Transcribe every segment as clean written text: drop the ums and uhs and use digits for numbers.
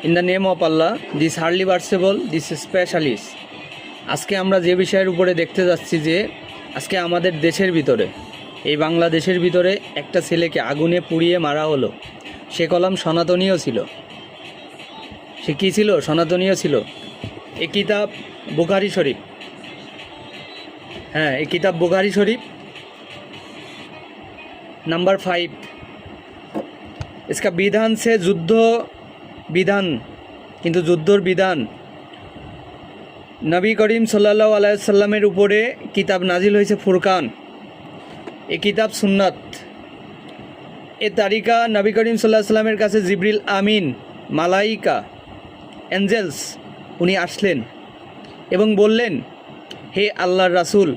In the name of Allah, this highly versatile, this specialist. আজকে আমরা যে বিষয়ের উপরে দেখতে যাচ্ছি যে আজকে আমাদের দেশের ভিতরে, এই বাংলাদেশের ভিতরে একটা ছেলেকে আগুনে পুড়িয়ে মারা হলো। সে কলম সনাতনীয় ছিল। সে কী ছিল? সনাতনীয় ছিল। এই কিতাব বুখারী শরীফ, হ্যাঁ এই কিতাব বুখারী শরীফ नंबर 5। इसका विधान से युद्ध विधान, किन्तु युद्धर विधान नबी करीम सल्लल्लाहु अलैहि वसल्लमेर उपरे किताब नाजिल हয়েছে फुरकान। ए किताब सुन्नत। ए तारिका नबी करीम सल्लल्लाहु अलैहि वसल्लमेर काছে जिब्रिल आमीन मालाइका एंजेल्स उनी आसलेन एवं बोललेन, हे आल्लाहर रासूल,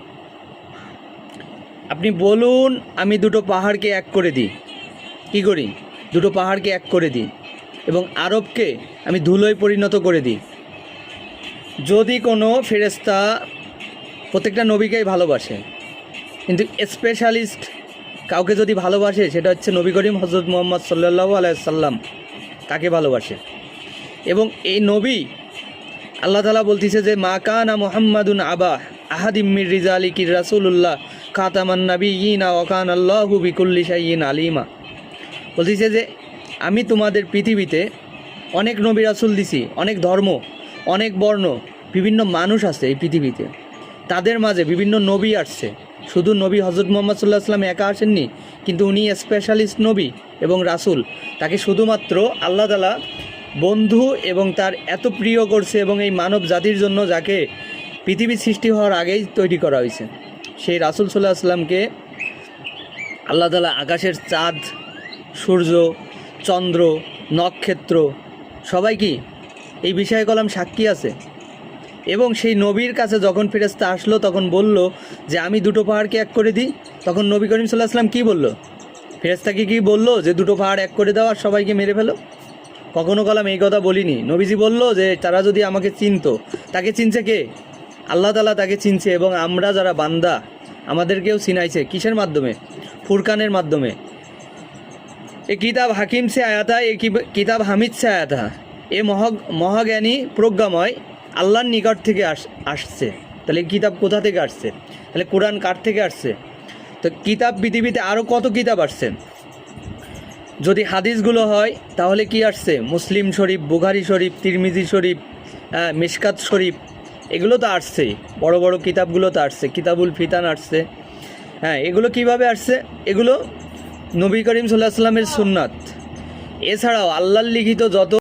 আপনি বলুন আমি দুটো পাহাড়কে এক করে দিই। কী করি? দুটো পাহাড়কে এক করে দিই এবং আরবকে আমি ধুলোয় পরিণত করে দিই। যদি কোনো ফেরেশতা, প্রত্যেকটা নবীকেই ভালোবাসে, কিন্তু স্পেশালিস্ট কাউকে যদি ভালোবাসে সেটা হচ্ছে নবী করিম হযরত মুহাম্মদ সাল্লাল্লাহু আলাইহি সাল্লাম, তাকে ভালোবাসে। এবং এই নবী আল্লাহ তাআলা বলতেছে যে মা কানা মুহাম্মাদুন আবা আহাদিম মির রিজালিকির রাসূলুল্লাহ খাতামান নাবিয়িনা ওয়া কানা আল্লাহু বিকুল্লি শাইইন আলিমা। বলতেছে যে আমি তোমাদের পৃথিবীতে অনেক নবী রাসূল দিছি, অনেক ধর্ম, অনেক বর্ণ, বিভিন্ন মানুষ আছে এই পৃথিবীতে, তাদের মাঝে বিভিন্ন নবী আসছে। শুধু নবী হযরত মুহাম্মদ সাল্লাল্লাহু আলাইহি ওয়াসাল্লাম একা আসেননি, কিন্তু উনি স্পেশালিস্ট নবী এবং রাসূল। তাকে শুধুমাত্র আল্লাহ তাআলা বন্ধু এবং তার এত প্রিয় করছে এবং এই মানব জাতির জন্য যাকে পৃথিবী সৃষ্টি হওয়ার আগেই তৈরি করা হয়েছে, সেই রাসূল সাল্লাল্লাহু আলাইহি ওয়াসাল্লামকে আল্লাহ তাআলা আকাশের চাঁদ, সূর্য, চন্দ্র, নক্ষত্র সবাই কি এই বিষয়ে কলম সাক্ষী আছে। এবং সেই নবীর কাছে যখন ফেরেশতা আসলো তখন বলল যে আমি দুটো পাহাড়কে এক করে দিই, তখন নবী করিম সাল্লাল্লাহু আলাইহি ওয়াসাল্লাম কী বলল? ফেরেশতাকে কি বলল যে দুটো পাহাড় এক করে দাও আর সবাইকে মেরে ফেলো? কখনো কলম এই কথা বলিনি। নবীজি বলল যে তারা যদি আমাকে চিনতো, তাকে চিনছে কে? আল্লাহ তাআলা তাকে চিনছে এবং আমরা যারা বান্দা আমাদেরকেও চিনাইছে। কিসের মাধ্যমে? ফুরকানের মাধ্যমে। এ কিতাব হাকিম সে আয়াতা, এ কিতাব হামিদ সে আয়াতা। এ মহাজ্ঞানী প্রজ্ঞাময় আল্লাহর নিকট থেকে আসছে। তাহলে কিতাব কোথা থেকে আসছে? তাহলে কোরআন কার থেকে আসছে? তো কিতাব পৃথিবীতে আরও কত কিতাব আসছে? যদি হাদিসগুলো হয় তাহলে কি আসছে? মুসলিম শরীফ, বুখারী শরীফ, তিরমিজি শরীফ, মিশকাত শরীফ, এগুলো তো আসছেই। বড় বড় কিতাবগুলো তো আসছে, কিতাবুল ফিতান আসছে। হ্যাঁ, এগুলো কিভাবে আসছে? এগুলো নবী করিম সাল্লাল্লাহু আলাইহি ওয়াসাল্লামের সুন্নাত। এছাড়াও আল্লাহর লিখিত যত